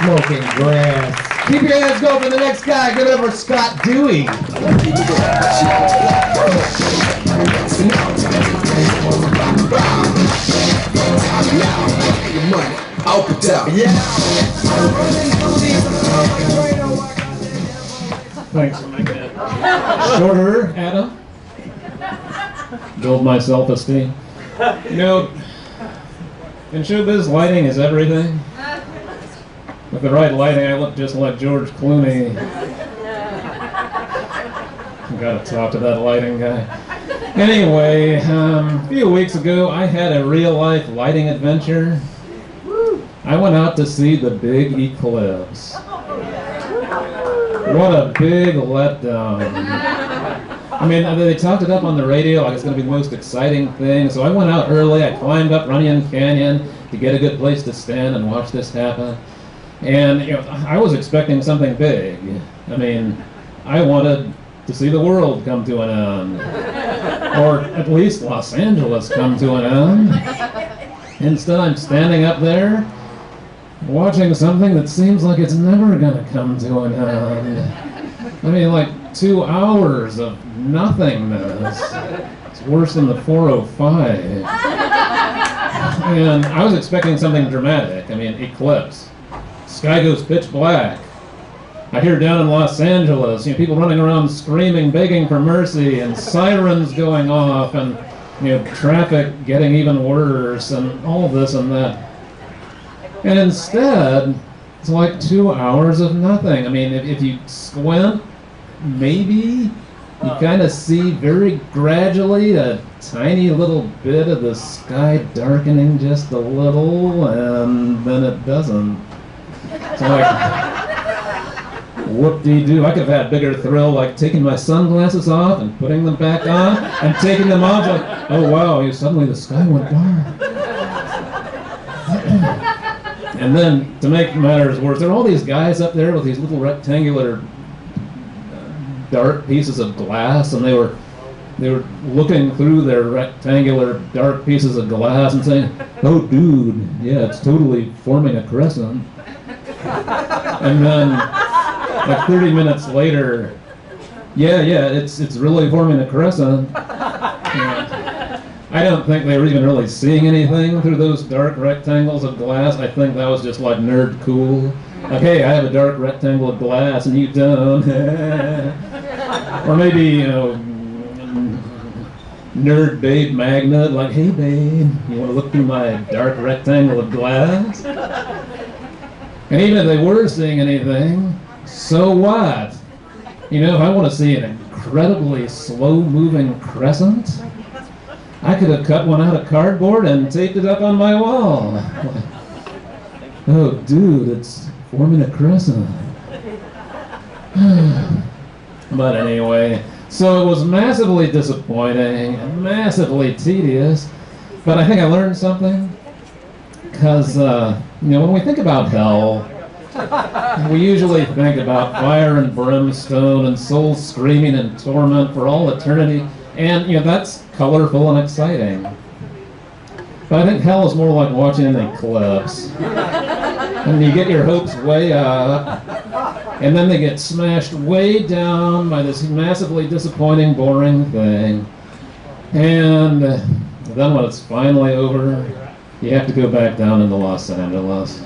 Smoking grass. Keep your hands going for the next guy. Give it up for Scott Dewey. Thanks for making it shorter, Adam. Build my self-esteem. You know, in showbiz, lighting is everything. With the right lighting, I look just like George Clooney. Gotta talk to that lighting guy. Anyway, a few weeks ago, I had a real-life lighting adventure. I went out to see the big eclipse. What a big letdown. I mean, they talked it up on the radio like it's going to be the most exciting thing. So I went out early. I climbed up Runyon Canyon to get a good place to stand and watch this happen. And you know, I was expecting something big. I mean, I wanted to see the world come to an end, or at least Los Angeles come to an end. Instead, I'm standing up there watching something that seems like it's never going to come to an end. I mean, like 2 hours of nothingness. It's worse than the 405. And I was expecting something dramatic. I mean, eclipse. Sky goes pitch black. I hear down in Los Angeles, you know, people running around screaming, begging for mercy, and sirens going off, and you know, traffic getting even worse, and all this and that. And instead, it's like 2 hours of nothing. I mean, if you squint, maybe you kind of see very gradually a tiny little bit of the sky darkening just a little, and then it doesn't. It's like, whoop-dee-doo. I could have had a bigger thrill like taking my sunglasses off and putting them back on, and taking them off like, oh wow, suddenly the sky went dark. And then, to make matters worse, there are all these guys up there with these little rectangular dark pieces of glass, and they were looking through their rectangular dark pieces of glass and saying, oh dude, yeah, it's totally forming a crescent. And then, like 30 minutes later, yeah, it's really forming a crescent. I don't think they were even really seeing anything through those dark rectangles of glass. I think that was just like nerd cool. Like, hey, I have a dark rectangle of glass and you don't. Or maybe, you know, nerd babe magnet, like, hey babe, you want to look through my dark rectangle of glass? And even if they were seeing anything, so what? You know, if I want to see an incredibly slow-moving crescent, I could have cut one out of cardboard and taped it up on my wall. Oh, dude, it's forming a crescent. But anyway, so it was massively disappointing and massively tedious, but I think I learned something. Because, you know, when we think about hell, we usually think about fire and brimstone and souls screaming in torment for all eternity. And, you know, that's colorful and exciting. But I think hell is more like watching an eclipse. And you get your hopes way up, and then they get smashed way down by this massively disappointing, boring thing. And then when it's finally over, you have to go back down into Los Angeles.